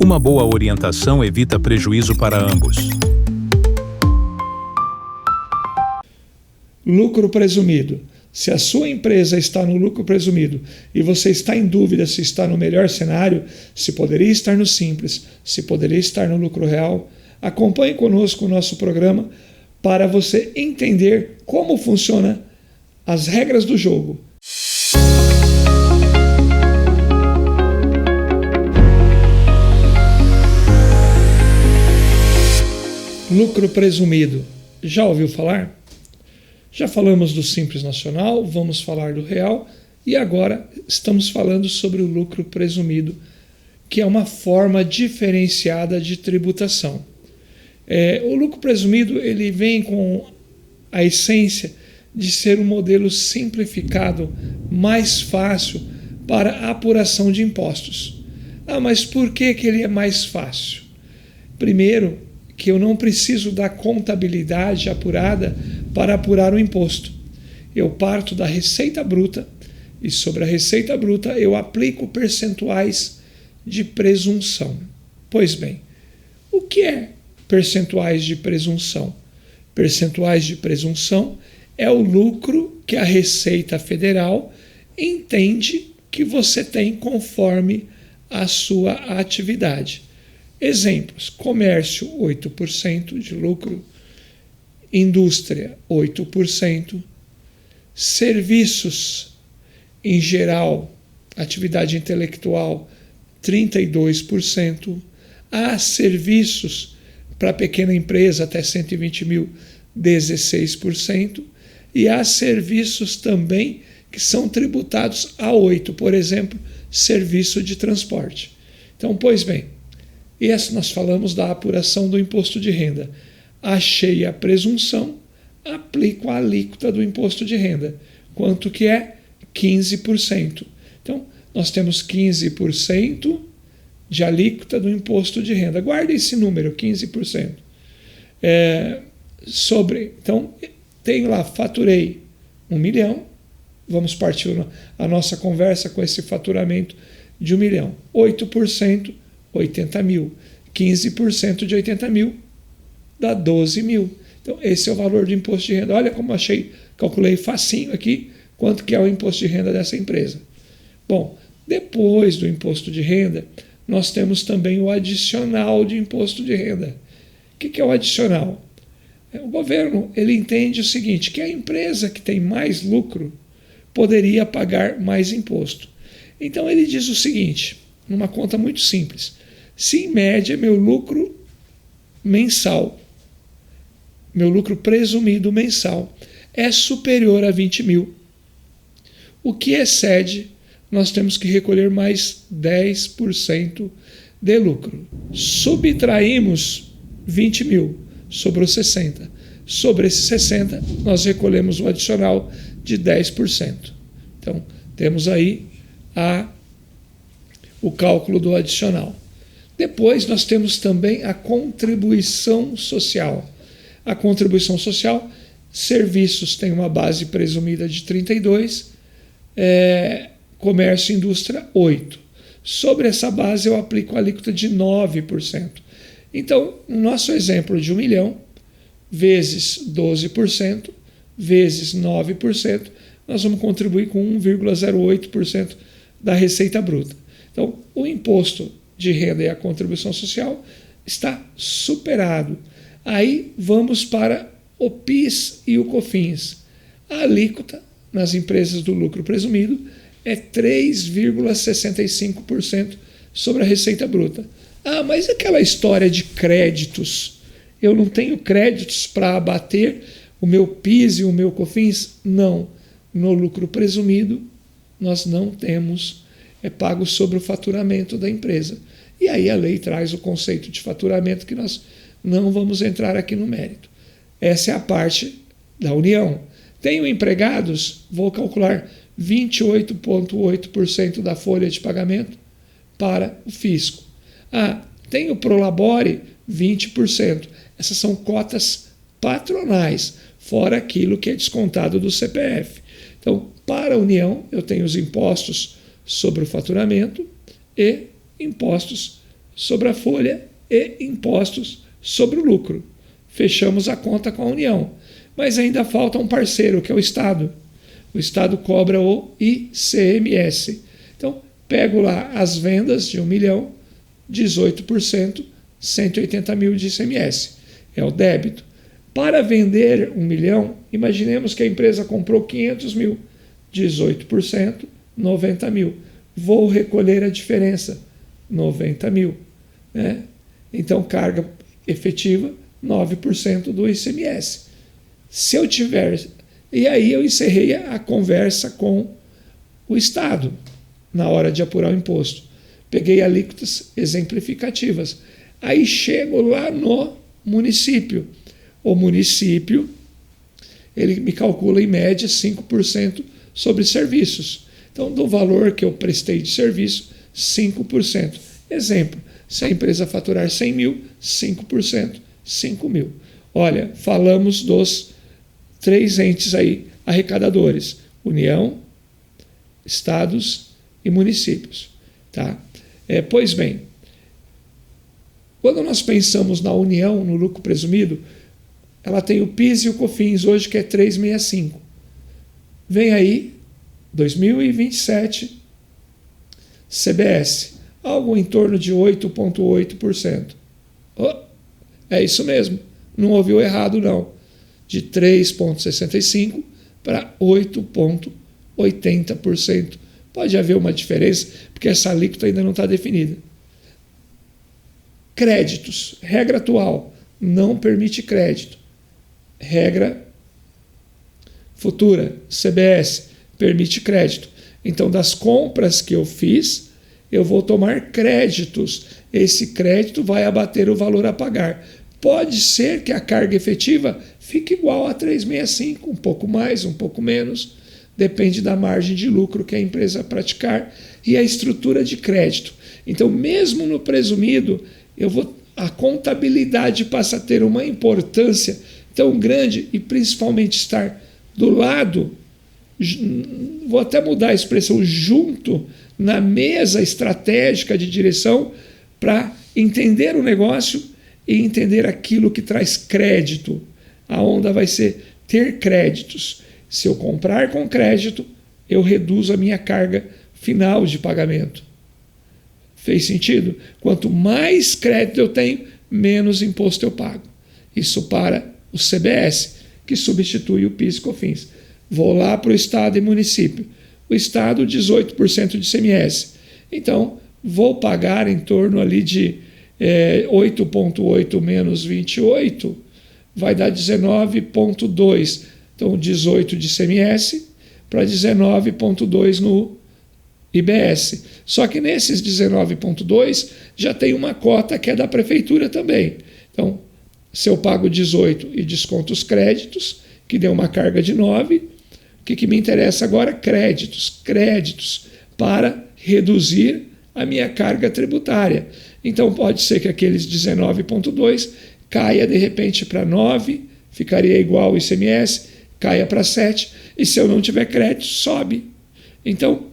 Uma boa orientação evita prejuízo para ambos. Lucro presumido. Se a sua empresa está no lucro presumido e você está em dúvida se está no melhor cenário, se poderia estar no simples, se poderia estar no lucro real, acompanhe conosco o nosso programa para você entender como funciona as regras do jogo. Lucro presumido. Já ouviu falar? Já falamos do Simples Nacional, vamos falar do Real e agora estamos falando sobre o lucro presumido, que é uma forma diferenciada de tributação. O lucro presumido ele vem com a essência de ser um modelo simplificado, mais fácil para a apuração de impostos. Mas por que ele é mais fácil? Primeiro, que eu não preciso da contabilidade apurada para apurar o imposto. Eu parto da receita bruta e sobre a receita bruta eu aplico percentuais de presunção. Pois bem, o que é percentuais de presunção? Percentuais de presunção é o lucro que a Receita Federal entende que você tem conforme a sua atividade. Exemplos: comércio, 8% de lucro, indústria, 8%, serviços, em geral, atividade intelectual, 32%, há serviços para pequena empresa até 120 mil, 16%, e há serviços também que são tributados a 8%, por exemplo, serviço de transporte. Então, pois bem, nós falamos da apuração do imposto de renda. Achei a presunção, aplico a alíquota do imposto de renda. Quanto que é? 15%. Então, nós temos 15% de alíquota do imposto de renda. Guarde esse número, 15%. Então, tenho lá, faturei 1 milhão, vamos partir a nossa conversa com esse faturamento de 1 milhão. 8%, 80 mil. 15% de 80 mil dá 12 mil. Então, esse é o valor do imposto de renda. Olha como calculei facinho aqui quanto que é o imposto de renda dessa empresa. Bom, depois do imposto de renda, nós temos também o adicional de imposto de renda. O que é o adicional? O governo ele entende o seguinte, que a empresa que tem mais lucro poderia pagar mais imposto. Então, ele diz o seguinte, numa conta muito simples, se em média meu lucro mensal, meu lucro presumido mensal é superior a 20 mil, o que excede, nós temos que recolher mais 10% de lucro. Subtraímos 20 mil, sobrou 60. Sobre esses 60, nós recolhemos o adicional de 10%. Então, temos aí o cálculo do adicional. Depois nós temos também a contribuição social. A contribuição social, serviços tem uma base presumida de 32, comércio e indústria 8. Sobre essa base eu aplico a alíquota de 9%. Então, no nosso exemplo de 1 milhão, vezes 12%, vezes 9%, nós vamos contribuir com 1,08% da receita bruta. Então, o imposto de renda e a contribuição social está superado. Aí vamos para o PIS e o COFINS. A alíquota nas empresas do lucro presumido é 3,65% sobre a receita bruta. Mas aquela história de créditos, eu não tenho créditos para abater o meu PIS e o meu COFINS? Não. No lucro presumido, nós não temos, é pago sobre o faturamento da empresa. E aí a lei traz o conceito de faturamento que nós não vamos entrar aqui no mérito. Essa é a parte da União. Tenho empregados, vou calcular 28,8% da folha de pagamento para o fisco. Tenho Prolabore, 20%. Essas são cotas patronais, fora aquilo que é descontado do CPF. Então, para a União, eu tenho os impostos sobre o faturamento e impostos sobre a folha e impostos sobre o lucro. Fechamos a conta com a União. Mas ainda falta um parceiro, que é o Estado. O Estado cobra o ICMS. Então, pego lá as vendas de 1 milhão, 18%, 180 mil de ICMS. É o débito. Para vender 1 milhão, imaginemos que a empresa comprou 500 mil, 18%, 90 mil. Vou recolher a diferença, 90 mil. Né? Então, carga efetiva, 9% do ICMS. Se eu tiver... E aí eu encerrei a conversa com o Estado na hora de apurar o imposto. Peguei alíquotas exemplificativas. Aí chego lá no município. O município, ele me calcula em média 5% sobre serviços. Então, do valor que eu prestei de serviço, 5%. Exemplo, se a empresa faturar 100 mil, 5%, 5 mil. Olha, falamos dos 3 entes aí arrecadadores: União, estados e municípios. Tá? Pois bem, quando nós pensamos na União, no lucro presumido, ela tem o PIS e o COFINS hoje, que é 365. Vem aí 2027, CBS, algo em torno de 8,8%. Oh, é isso mesmo, não ouviu errado não. De 3,65% para 8,80%. Pode haver uma diferença, porque essa alíquota ainda não está definida. Créditos. Regra atual, não permite crédito. Regra futura, CBS, permite crédito. Então, das compras que eu fiz, eu vou tomar créditos. Esse crédito vai abater o valor a pagar. Pode ser que a carga efetiva fique igual a 365, um pouco mais, um pouco menos, depende da margem de lucro que a empresa praticar e a estrutura de crédito. Então, mesmo no presumido, a contabilidade passa a ter uma importância tão grande e principalmente estar do lado, vou até mudar a expressão, junto na mesa estratégica de direção para entender o negócio e entender aquilo que traz crédito. A onda vai ser ter créditos. Se eu comprar com crédito, eu reduzo a minha carga final de pagamento. Fez sentido? Quanto mais crédito eu tenho, menos imposto eu pago. Isso para o CBS, que substitui o PIS e COFINS. Vou lá para o Estado e município. O Estado, 18% de ICMS. Então, vou pagar em torno ali de 8,8 menos 28, vai dar 19,2. Então, 18 de ICMS para 19,2 no IBS. Só que nesses 19,2 já tem uma cota que é da prefeitura também. Então, se eu pago 18 e desconto os créditos, que deu uma carga de 9, o que me interessa agora? Créditos para reduzir a minha carga tributária. Então, pode ser que aqueles 19,2 caia de repente para 9, ficaria igual o ICMS, caia para 7, e se eu não tiver crédito, sobe. Então,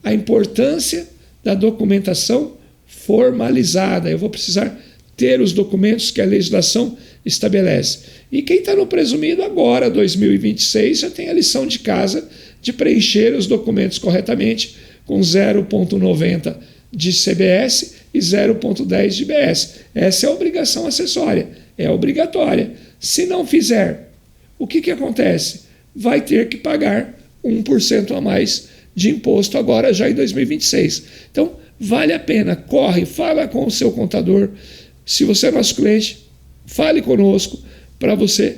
a importância da documentação formalizada. Eu vou precisar ter os documentos que a legislação estabelece. E quem está no presumido agora, 2026, já tem a lição de casa de preencher os documentos corretamente com 0,90 de CBS e 0,10 de IBS. Essa é a obrigação acessória, é obrigatória. Se não fizer, o que acontece? Vai ter que pagar 1% a mais de imposto agora já em 2026. Então, vale a pena, corre, fala com o seu contador. Se você é nosso cliente, fale conosco para você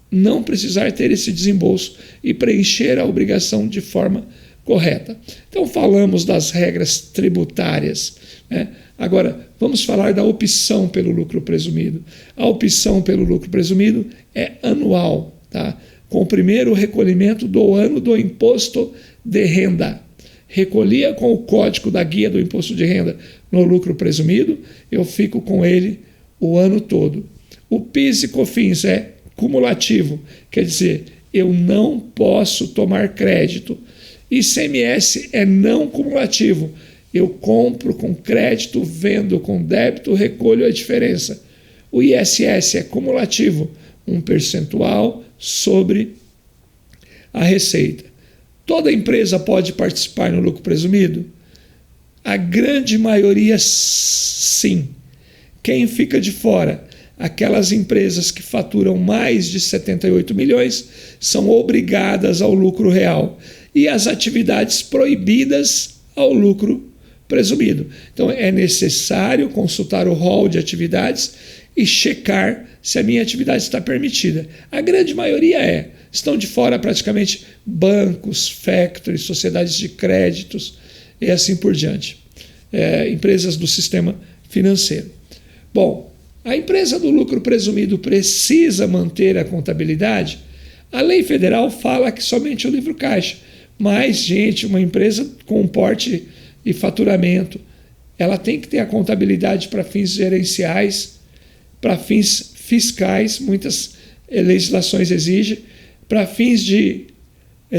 não precisar ter esse desembolso e preencher a obrigação de forma correta. Então, falamos das regras tributárias, né? Agora, vamos falar da opção pelo lucro presumido. A opção pelo lucro presumido é anual, tá? Com o primeiro recolhimento do ano do imposto de renda. Recolhia com o código da guia do imposto de renda no lucro presumido, eu fico com ele o ano todo. O PIS e COFINS é cumulativo, quer dizer, eu não posso tomar crédito. ICMS é não cumulativo, Eu compro com crédito, vendo com débito, recolho a diferença. O ISS é cumulativo, um percentual sobre a receita. Toda empresa pode participar no lucro presumido? A grande maioria, sim. Quem fica de fora? Aquelas empresas que faturam mais de 78 milhões são obrigadas ao lucro real e as atividades proibidas ao lucro presumido. Então é necessário consultar o rol de atividades e checar se a minha atividade está permitida. A grande maioria estão de fora praticamente bancos, factories, sociedades de créditos e assim por diante. Empresas do sistema financeiro. Bom, a empresa do lucro presumido precisa manter a contabilidade? A lei federal fala que somente o livro caixa, mas, gente, uma empresa com porte e faturamento, ela tem que ter a contabilidade para fins gerenciais, para fins fiscais, muitas legislações exigem, para fins de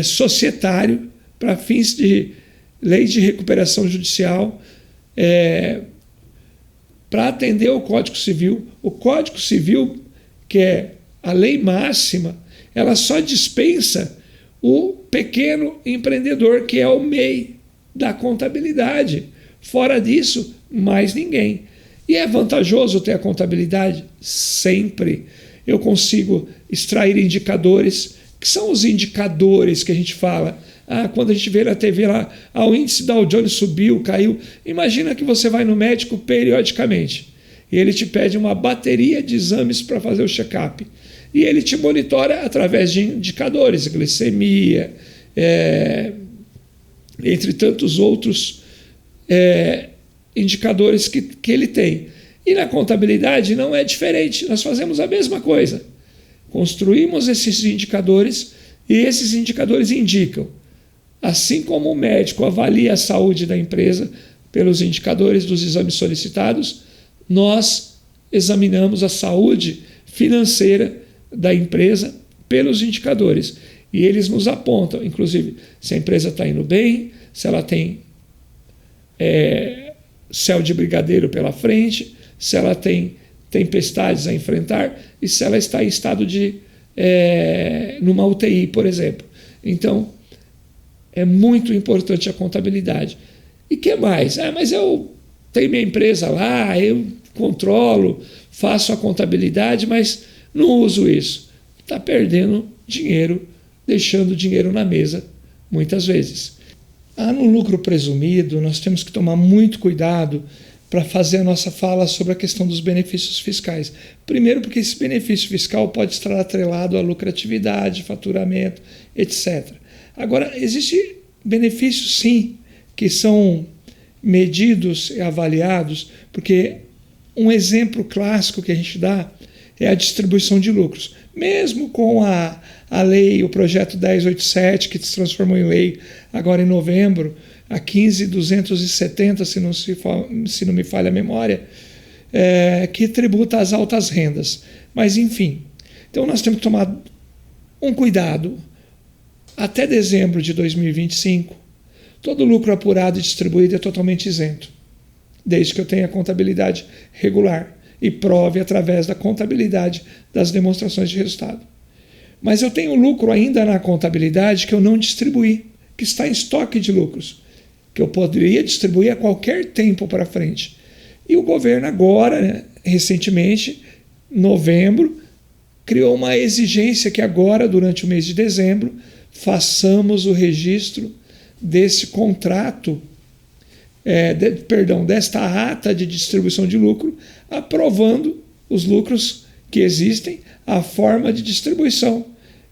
societário, para fins de lei de recuperação judicial, para atender o Código Civil. O Código Civil, que é a lei máxima, ela só dispensa o pequeno empreendedor, que é o MEI da contabilidade. Fora disso, mais ninguém. E é vantajoso ter a contabilidade? Sempre. Eu consigo extrair indicadores, que são os indicadores que a gente fala. Quando a gente vê na TV lá, o índice Dow Jones subiu, caiu. Imagina que você vai no médico periodicamente e ele te pede uma bateria de exames para fazer o check-up. E ele te monitora através de indicadores, glicemia, entre tantos outros indicadores que ele tem. E na contabilidade não é diferente, nós fazemos a mesma coisa. Construímos esses indicadores e esses indicadores indicam. Assim como o médico avalia a saúde da empresa pelos indicadores dos exames solicitados, nós examinamos a saúde financeira da empresa pelos indicadores. E eles nos apontam, inclusive, se a empresa está indo bem, se ela tem céu de brigadeiro pela frente, se ela tem tempestades a enfrentar e se ela está em estado de numa UTI, por exemplo. Então, é muito importante a contabilidade. E que mais? Mas eu tenho minha empresa lá, eu controlo, faço a contabilidade, mas não uso isso. Está perdendo dinheiro, deixando dinheiro na mesa, muitas vezes. No lucro presumido, nós temos que tomar muito cuidado para fazer a nossa fala sobre a questão dos benefícios fiscais. Primeiro, porque esse benefício fiscal pode estar atrelado à lucratividade, faturamento, etc. Agora, existem benefícios, sim, que são medidos e avaliados, porque um exemplo clássico que a gente dá é a distribuição de lucros. Mesmo com a lei, o projeto 1087, que se transformou em lei agora em novembro, a 15.270, se não me falha a memória, que tributa as altas rendas. Mas, enfim, então nós temos que tomar um cuidado. Até dezembro de 2025, todo lucro apurado e distribuído é totalmente isento, desde que eu tenha contabilidade regular e prove através da contabilidade das demonstrações de resultado. Mas eu tenho lucro ainda na contabilidade que eu não distribuí, que está em estoque de lucros, que eu poderia distribuir a qualquer tempo para frente. E o governo agora, recentemente, em novembro, criou uma exigência que agora, durante o mês de dezembro, façamos o registro desse contrato, desta ata de distribuição de lucro, aprovando os lucros que existem, a forma de distribuição.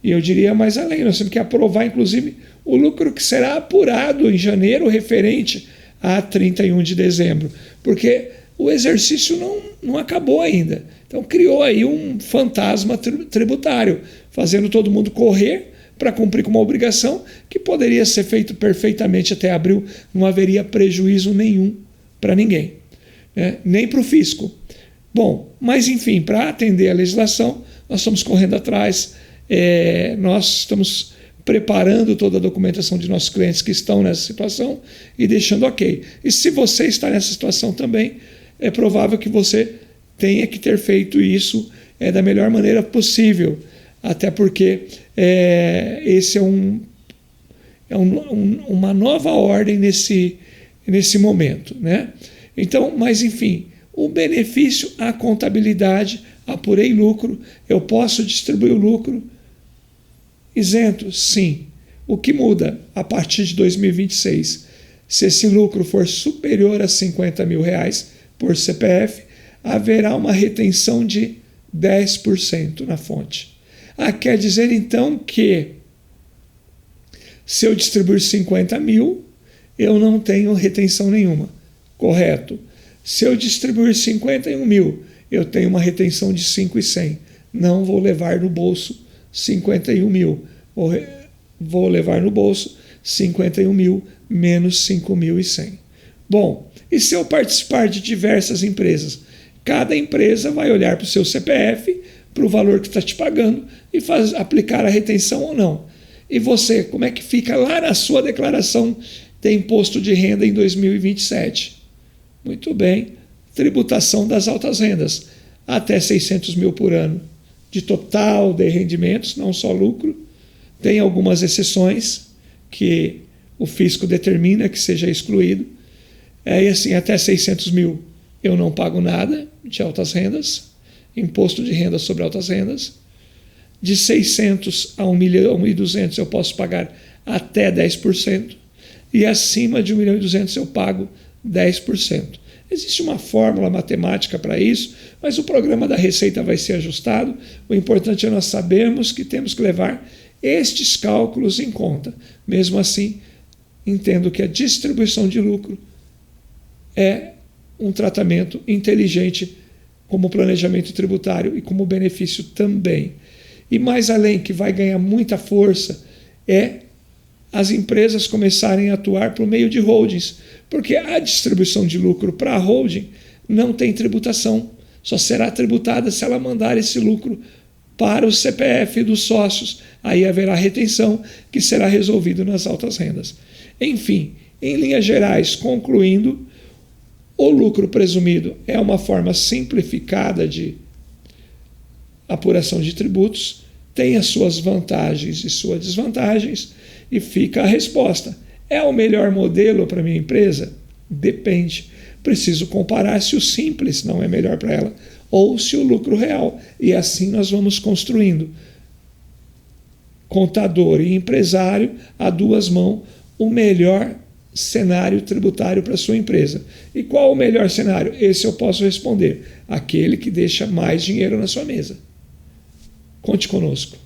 E eu diria mais além, nós temos que aprovar, inclusive, o lucro que será apurado em janeiro referente a 31 de dezembro, porque o exercício não acabou ainda. Então criou aí um fantasma tributário, fazendo todo mundo correr para cumprir com uma obrigação que poderia ser feito perfeitamente até abril, não haveria prejuízo nenhum para ninguém, nem para o fisco. Bom, mas enfim, para atender a legislação, nós estamos correndo atrás, nós estamos preparando toda a documentação de nossos clientes que estão nessa situação e deixando ok. E se você está nessa situação também, é provável que você tenha que ter feito isso da melhor maneira possível, até porque esse é uma nova ordem nesse momento, né? Então, mas enfim, o benefício, a contabilidade, apurei lucro, eu posso distribuir o lucro isento? Sim. O que muda a partir de 2026? Se esse lucro for superior a R$50 mil por CPF, haverá uma retenção de 10% na fonte. Quer dizer então que se eu distribuir 50 mil, eu não tenho retenção nenhuma. Correto. Se eu distribuir 51 mil, eu tenho uma retenção de 5.100. Não vou levar no bolso 51 mil. Vou levar no bolso 51 mil menos 5.100. Bom, e se eu participar de diversas empresas? Cada empresa vai olhar para o seu CPF, para o valor que está te pagando e aplicar a retenção ou não. E você, como é que fica lá na sua declaração de imposto de renda em 2027? Muito bem, tributação das altas rendas, até 600 mil por ano, de total de rendimentos, não só lucro. Tem algumas exceções que o fisco determina que seja excluído. E assim, até 600 mil eu não pago nada de altas rendas, imposto de renda sobre altas rendas. De 600 a 1.200.000 eu posso pagar até 10%. E acima de 1.200.000 eu pago 10%. Existe uma fórmula matemática para isso, mas o programa da Receita vai ser ajustado. O importante é nós sabermos que temos que levar estes cálculos em conta. Mesmo assim, entendo que a distribuição de lucro é um tratamento inteligente como planejamento tributário e como benefício também. E mais além, que vai ganhar muita força, as empresas começarem a atuar por meio de holdings, porque a distribuição de lucro para a holding não tem tributação, só será tributada se ela mandar esse lucro para o CPF dos sócios. Aí haverá retenção, que será resolvido nas altas rendas. Enfim, em linhas gerais, concluindo, o lucro presumido é uma forma simplificada de apuração de tributos, tem as suas vantagens e suas desvantagens, e fica a resposta. É o melhor modelo para a minha empresa? Depende. Preciso comparar se o simples não é melhor para ela ou se o lucro real. E assim nós vamos construindo. Contador e empresário, a duas mãos, o melhor cenário tributário para a sua empresa. E qual o melhor cenário? Esse eu posso responder. Aquele que deixa mais dinheiro na sua mesa. Conte conosco.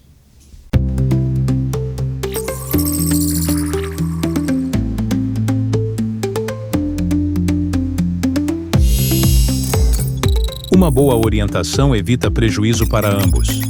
Uma boa orientação evita prejuízo para ambos.